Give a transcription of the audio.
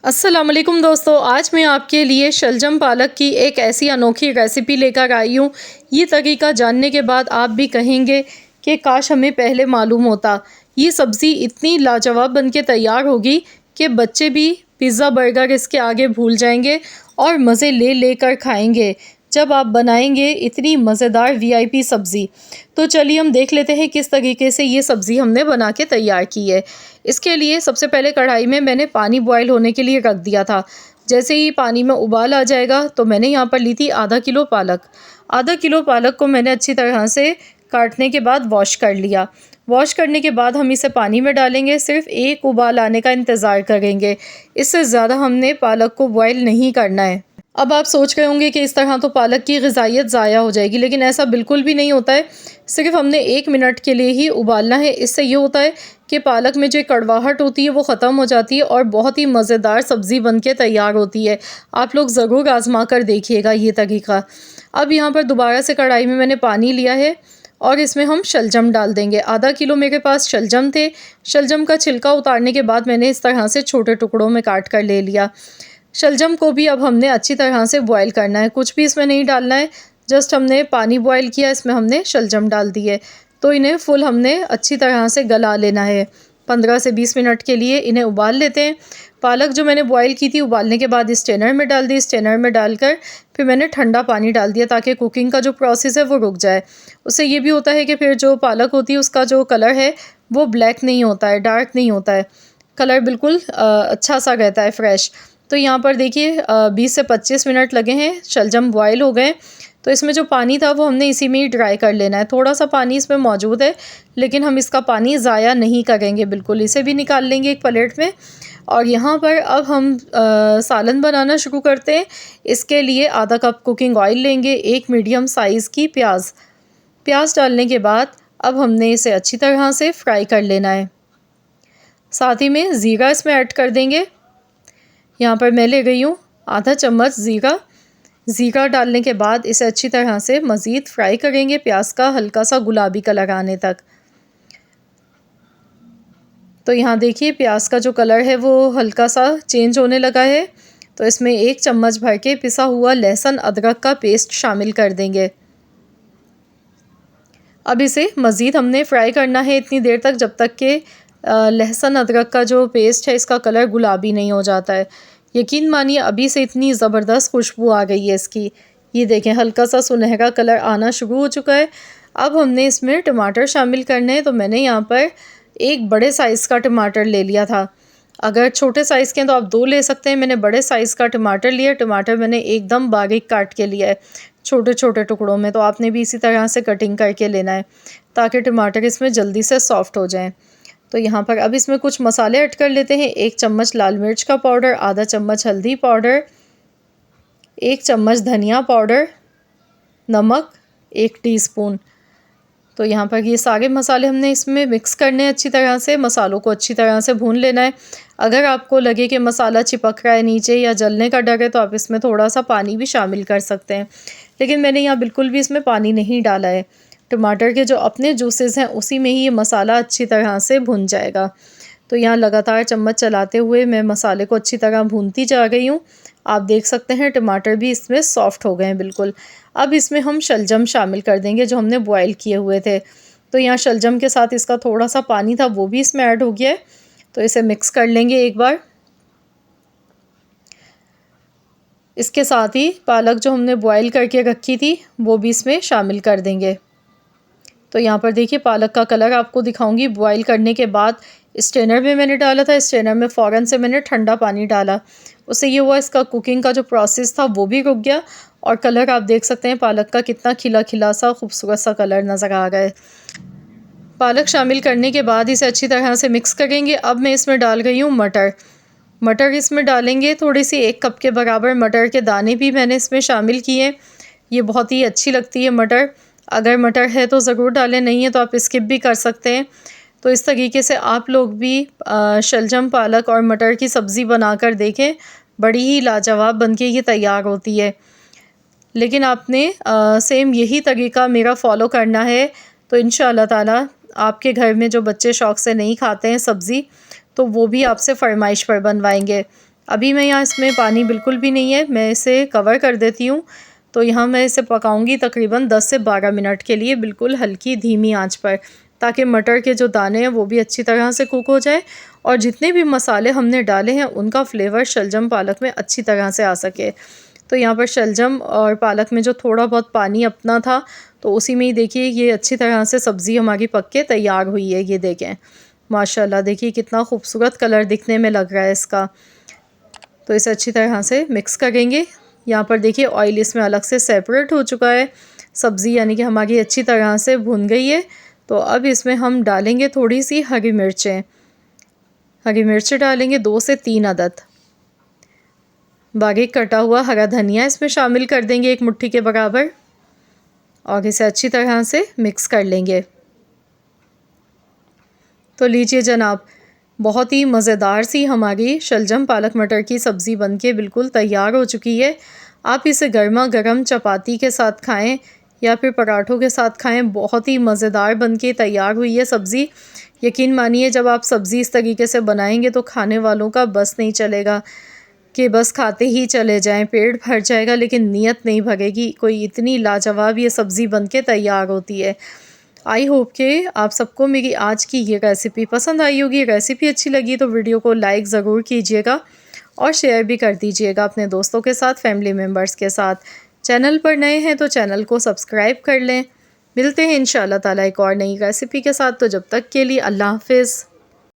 अस्सलाम वालेकुम दोस्तों, आज मैं आपके लिए शलजम पालक की एक ऐसी अनोखी रेसिपी लेकर आई हूँ। ये तरीका जानने के बाद आप भी कहेंगे कि काश हमें पहले मालूम होता। ये सब्ज़ी इतनी लाजवाब बनके तैयार होगी कि बच्चे भी पिज़्ज़ा बर्गर इसके आगे भूल जाएंगे और मज़े ले लेकर खाएंगे जब आप बनाएंगे इतनी मज़ेदार वीआईपी सब्ज़ी। तो चलिए हम देख लेते हैं किस तरीके से ये सब्ज़ी हमने बना के तैयार की है। इसके लिए सबसे पहले कढ़ाई में मैंने पानी बॉयल होने के लिए रख दिया था। जैसे ही पानी में उबाल आ जाएगा तो मैंने यहाँ पर ली थी आधा किलो पालक। आधा किलो पालक को मैंने अच्छी तरह से काटने के बाद वॉश कर लिया। वॉश करने के बाद हम इसे पानी में डालेंगे, सिर्फ एक उबाल आने का इंतज़ार करेंगे। इससे ज़्यादा हमने पालक को बॉयल नहीं करना है। अब आप सोच रहे होंगे कि इस तरह तो पालक की ग़िज़ाइयत ज़ाया हो जाएगी, लेकिन ऐसा बिल्कुल भी नहीं होता है। सिर्फ हमने 1 मिनट के लिए ही उबालना है। इससे ये होता है कि पालक में जो कड़वाहट होती है वो ख़त्म हो जाती है और बहुत ही मज़ेदार सब्ज़ी बनके तैयार होती है। आप लोग ज़रूर आज़मा कर देखिएगा ये तरीका। अब यहाँ पर दोबारा से कढ़ाई में मैंने पानी लिया है और इसमें हम शलजम डाल देंगे। आधा किलो मेरे पास शलजम थे। शलजम का छिलका उतारने के बाद मैंने इस तरह से छोटे टुकड़ों में काट कर ले लिया। शलजम को भी अब हमने अच्छी तरह से बॉयल करना है, कुछ भी इसमें नहीं डालना है। जस्ट हमने पानी बॉयल किया, इसमें हमने शलजम डाल दी है। तो इन्हें फुल हमने अच्छी तरह से गला लेना है। 15 से 20 मिनट के लिए इन्हें उबाल लेते हैं। पालक जो मैंने बॉयल की थी उबालने के बाद स्ट्रेनर में डाल दी। स्ट्रेनर में डालकर फिर मैंने ठंडा पानी डाल दिया ताकि कुकिंग का जो प्रोसेस है वो रुक जाए। उससे ये भी होता है कि फिर जो पालक होती है उसका जो कलर है वो ब्लैक नहीं होता है, डार्क नहीं होता है। कलर बिल्कुल अच्छा सा रहता है, फ्रेश। तो यहाँ पर देखिए 20 से 25 मिनट लगे हैं, शलजम बॉयल हो गए। तो इसमें जो पानी था वो हमने इसी में ही ड्राई कर लेना है। थोड़ा सा पानी इसमें मौजूद है, लेकिन हम इसका पानी ज़ाया नहीं करेंगे बिल्कुल। इसे भी निकाल लेंगे एक प्लेट में। और यहाँ पर अब हम सालन बनाना शुरू करते हैं। इसके लिए आधा कप कुकिंग ऑयल लेंगे, एक मीडियम साइज़ की प्याज डालने के बाद अब हमने इसे अच्छी तरह से फ्राई कर लेना है। साथ ही में ज़ीरा इसमें ऐड कर देंगे। यहाँ पर मैं ले गई हूँ आधा चम्मच ज़ीरा डालने के बाद इसे अच्छी तरह से मज़ीद फ्राई करेंगे, प्याज का हल्का सा गुलाबी कलर आने तक। तो यहाँ देखिए प्याज का जो कलर है वो हल्का सा चेंज होने लगा है। तो इसमें 1 चम्मच भर के पिसा हुआ लहसुन अदरक का पेस्ट शामिल कर देंगे। अब इसे मज़ीद हमने फ्राई करना है इतनी देर तक जब तक कि लहसुन अदरक का जो पेस्ट है इसका कलर गुलाबी नहीं हो जाता है। यकीन मानिए अभी से इतनी ज़बरदस्त खुशबू आ गई है इसकी। ये देखें हल्का सा सुनहरा कलर आना शुरू हो चुका है। अब हमने इसमें टमाटर शामिल करने हैं। तो मैंने यहाँ पर एक बड़े साइज़ का टमाटर ले लिया था। अगर छोटे साइज़ के हैं तो आप 2 ले सकते हैं। मैंने बड़े साइज़ का टमाटर लिया। टमाटर मैंने एकदम बारीक काट के लिया है, छोटे छोटे टुकड़ों में। तो आपने भी इसी तरह से कटिंग करके लेना है ताकि टमाटर इसमें जल्दी से सॉफ्ट हो जाएं। तो यहाँ पर अब इसमें कुछ मसाले ऐड कर लेते हैं। 1 चम्मच लाल मिर्च का पाउडर, आधा चम्मच हल्दी पाउडर, 1 चम्मच धनिया पाउडर, नमक 1 टीस्पून। तो यहाँ पर ये सारे मसाले हमने इसमें मिक्स करने हैं अच्छी तरह से। मसालों को अच्छी तरह से भून लेना है। अगर आपको लगे कि मसाला चिपक रहा है नीचे या जलने का डर है तो आप इसमें थोड़ा सा पानी भी शामिल कर सकते हैं, लेकिन मैंने यहाँ बिल्कुल भी इसमें पानी नहीं डाला है। टमाटर के जो अपने जूसेस हैं उसी में ही ये मसाला अच्छी तरह से भुन जाएगा। तो यहाँ लगातार चम्मच चलाते हुए मैं मसाले को अच्छी तरह भूनती जा रही हूँ। आप देख सकते हैं टमाटर भी इसमें सॉफ्ट हो गए हैं बिल्कुल। अब इसमें हम शलजम शामिल कर देंगे जो हमने बॉयल किए हुए थे। तो यहाँ शलजम के साथ इसका थोड़ा सा पानी था वो भी इसमें ऐड हो गया है। तो इसे मिक्स कर लेंगे एक बार। इसके साथ ही पालक जो हमने बॉयल करके रखी थी वो भी इसमें शामिल कर देंगे। तो यहाँ पर देखिए पालक का कलर आपको दिखाऊंगी। बॉईल करने के बाद स्ट्रेनर में मैंने डाला था। स्ट्रेनर में फ़ौरन से मैंने ठंडा पानी डाला। उससे ये हुआ इसका कुकिंग का जो प्रोसेस था वो भी रुक गया और कलर आप देख सकते हैं पालक का कितना खिला खिला सा खूबसूरत सा कलर नज़र आ रहा है। पालक शामिल करने के बाद इसे अच्छी तरह से मिक्स करेंगे। अब मैं इसमें डाल रही हूँ मटर इसमें डालेंगे। थोड़ी सी 1 कप के बराबर मटर के दाने भी मैंने इसमें शामिल किए। ये बहुत ही अच्छी लगती है मटर। अगर मटर है तो ज़रूर डालें, नहीं है तो आप स्किप भी कर सकते हैं। तो इस तरीके से आप लोग भी शलजम पालक और मटर की सब्ज़ी बनाकर देखें, बड़ी ही लाजवाब बनके ये तैयार होती है। लेकिन आपने सेम यही तरीका मेरा फ़ॉलो करना है तो इंशाअल्लाह ताला आपके घर में जो बच्चे शौक़ से नहीं खाते हैं सब्ज़ी तो वो भी आपसे फ़रमाइश पर बनवाएंगे। अभी मैं यहाँ इसमें पानी बिल्कुल भी नहीं है, मैं इसे कवर कर देती हूँ। तो यहाँ मैं इसे पकाऊंगी तकरीबन 10 से 12 मिनट के लिए, बिल्कुल हल्की धीमी आंच पर, ताकि मटर के जो दाने हैं वो भी अच्छी तरह से कुक हो जाए और जितने भी मसाले हमने डाले हैं उनका फ्लेवर शलजम पालक में अच्छी तरह से आ सके। तो यहाँ पर शलजम और पालक में जो थोड़ा बहुत पानी अपना था, तो उसी में ही देखिए ये अच्छी तरह से सब्ज़ी हमारी पक के तैयार हुई है। ये देखें माशाल्लाह, देखिए कितना खूबसूरत कलर दिखने में लग रहा है इसका। तो इसे अच्छी तरह से मिक्स करेंगे। यहाँ पर देखिए ऑयल इसमें अलग से सेपरेट हो चुका है, सब्ज़ी यानी कि हमारी अच्छी तरह से भुन गई है। तो अब इसमें हम डालेंगे थोड़ी सी हरी मिर्चें। हरी मिर्चें डालेंगे 2 से 3 अदद। बारीक कटा हुआ हरा धनिया इसमें शामिल कर देंगे 1 मुट्ठी के बराबर और इसे अच्छी तरह से मिक्स कर लेंगे। तो लीजिए जनाब, बहुत ही मज़ेदार सी हमारी शलजम पालक मटर की सब्ज़ी बनके बिल्कुल तैयार हो चुकी है। आप इसे गर्मा गर्म चपाती के साथ खाएं या फिर पराठों के साथ खाएं, बहुत ही मज़ेदार बनके तैयार हुई है सब्ज़ी। यकीन मानिए जब आप सब्ज़ी इस तरीके से बनाएंगे तो खाने वालों का बस नहीं चलेगा कि बस खाते ही चले जाएं, पेट भर जाएगा लेकिन नीयत नहीं भरेगी। कोई इतनी लाजवाब ये सब्ज़ी बनके तैयार होती है। आई होप कि आप सबको मेरी आज की ये रेसिपी पसंद आई होगी। रेसिपी अच्छी लगी तो वीडियो को लाइक ज़रूर कीजिएगा और शेयर भी कर दीजिएगा अपने दोस्तों के साथ, फैमिली मेम्बर्स के साथ। चैनल पर नए हैं तो चैनल को सब्सक्राइब कर लें। मिलते हैं इंशाअल्लाह ताला एक और नई रेसिपी के साथ। तो जब तक के लिए अल्लाह हाफ़िज़।